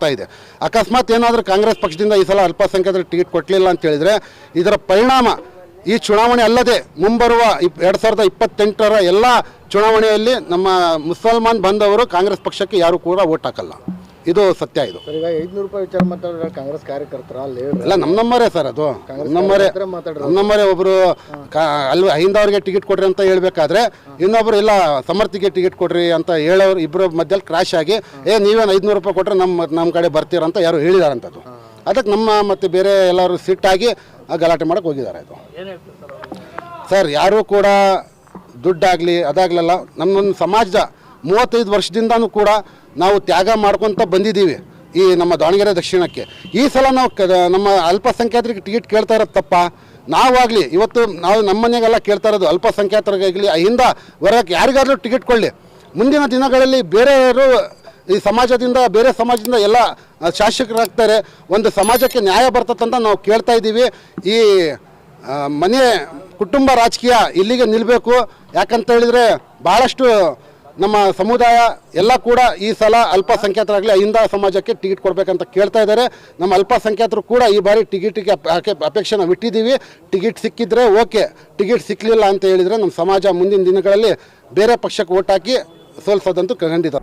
ಇದೆ. ಅಕಸ್ಮಾತ್ ಏನಾದರೂ ಕಾಂಗ್ರೆಸ್ ಪಕ್ಷದಿಂದ ಈ ಸಲ ಅಲ್ಪಸಂಖ್ಯಾತರಿಗೆ ಟಿಕೆಟ್ ಕೊಡಲಿಲ್ಲ ಅಂತ ಹೇಳಿದರೆ ಇದರ ಪರಿಣಾಮ ಈ ಚುನಾವಣೆ ಅಲ್ಲದೆ ಮುಂಬರುವ 2028ರ ಎಲ್ಲ ಚುನಾವಣೆಯಲ್ಲಿ ನಮ್ಮ ಮುಸಲ್ಮಾನ್ ಬಂದವರು ಕಾಂಗ್ರೆಸ್ ಪಕ್ಷಕ್ಕೆ ಯಾರು ಕೂಡ ವೋಟ್ ಹಾಕಲ್ಲ. ಇದು ಸತ್ಯ. ಇದು ಈಗ 500 ರೂಪಾಯಿ ವಿಚಾರ ಮಾತಾಡಿದ್ರೆ ಕಾಂಗ್ರೆಸ್ ಕಾರ್ಯಕರ್ತರ ಅಲ್ಲ, ನಮ್ಮರೇ ಸರ್, ಅದು ನಮ್ಮರೇ ಒಬ್ಬರು ಅಲ್ಲಿ ಅಹಿಂದವ್ರಿಗೆ ಟಿಕೆಟ್ ಕೊಡ್ರಿ ಅಂತ ಹೇಳ್ಬೇಕಾದ್ರೆ ಇನ್ನೊಬ್ರು ಇಲ್ಲ ಸಮರ್ಥಿಗೆ ಟಿಕೆಟ್ ಕೊಡ್ರಿ ಅಂತ ಹೇಳೋರು ಇಬ್ಬರು ಮಧ್ಯದಲ್ಲಿ ಕ್ರಾಶ್ ಆಗಿ ನೀವೇನು 500 ರೂಪಾಯಿ ಕೊಟ್ಟರೆ ನಮ್ಮ ಕಡೆ ಬರ್ತೀರಂತ ಯಾರು ಹೇಳಿದಾರಂಥದ್ದು. ಅದಕ್ಕೆ ನಮ್ಮ ಮತ್ತು ಬೇರೆ ಎಲ್ಲರೂ ಸಿಟ್ಟಾಗಿ ಗಲಾಟೆ ಮಾಡೋಕ್ಕೆ ಹೋಗಿದ್ದಾರೆ. ಇದು ಸರ್, ಯಾರೂ ಕೂಡ ದುಡ್ಡಾಗಲಿ ಅದಾಗಲಿಲ್ಲ. ನಮ್ಮೊಂದು ಸಮಾಜದ 35 ವರ್ಷದಿಂದನೂ ಕೂಡ ನಾವು ತ್ಯಾಗ ಮಾಡ್ಕೊತ ಬಂದಿದ್ದೀವಿ ಈ ನಮ್ಮ ದಾವಣಗೆರೆ ದಕ್ಷಿಣಕ್ಕೆ. ಈ ಸಲ ನಾವು ನಮ್ಮ ಅಲ್ಪಸಂಖ್ಯಾತರಿಗೆ ಟಿಕೆಟ್ ಕೇಳ್ತಾ ಇರೋದು ತಪ್ಪ? ನಾವಾಗಲಿ ಇವತ್ತು ನಾವು ನಮ್ಮ ಮನೆಗೆಲ್ಲ ಕೇಳ್ತಾ ಇರೋದು ಅಲ್ಪಸಂಖ್ಯಾತರಿಗಾಗಲಿ ಅಹಿಂದ ವರ್ಗಕ್ಕೆ ಯಾರಿಗಾದ್ರೂ ಟಿಕೆಟ್ ಕೊಡಲಿ. ಮುಂದಿನ ದಿನಗಳಲ್ಲಿ ಬೇರೆಯವರು ಈ ಸಮಾಜದಿಂದ ಬೇರೆ ಸಮಾಜದಿಂದ ಎಲ್ಲ ಶಾಸಕರಾಗ್ತಾರೆ, ಒಂದು ಸಮಾಜಕ್ಕೆ ನ್ಯಾಯ ಬರ್ತದಂತ ನಾವು ಕೇಳ್ತಾ ಇದ್ದೀವಿ. ಈ ಮನೆ ಕುಟುಂಬ ರಾಜಕೀಯ ಇಲ್ಲಿಗೆ ನಿಲ್ಲಬೇಕು. ಯಾಕಂತ ಹೇಳಿದರೆ ಭಾಳಷ್ಟು ನಮ್ಮ ಸಮುದಾಯ ಎಲ್ಲ ಕೂಡ ಈ ಸಲ ಅಲ್ಪಸಂಖ್ಯಾತರಾಗಲಿ ಅಹಿಂದ ಸಮಾಜಕ್ಕೆ ಟಿಕೆಟ್ ಕೊಡಬೇಕಂತ ಕೇಳ್ತಾ ಇದ್ದಾರೆ. ನಮ್ಮ ಅಲ್ಪಸಂಖ್ಯಾತರು ಕೂಡ ಈ ಬಾರಿ ಟಿಕೆಟಿಗೆ ಅಪೇಕ್ಷೆ ನಾವು ಇಟ್ಟಿದ್ದೀವಿ. ಟಿಕೆಟ್ ಸಿಕ್ಕಿದ್ರೆ ಓಕೆ, ಟಿಕೆಟ್ ಸಿಕ್ಕಲಿಲ್ಲ ಅಂತ ಹೇಳಿದರೆ ನಮ್ಮ ಸಮಾಜ ಮುಂದಿನ ದಿನಗಳಲ್ಲಿ ಬೇರೆ ಪಕ್ಷಕ್ಕೆ ಓಟ್ ಹಾಕಿ ಸೋಲಿಸೋದಂತೂ ಖಂಡಿತ.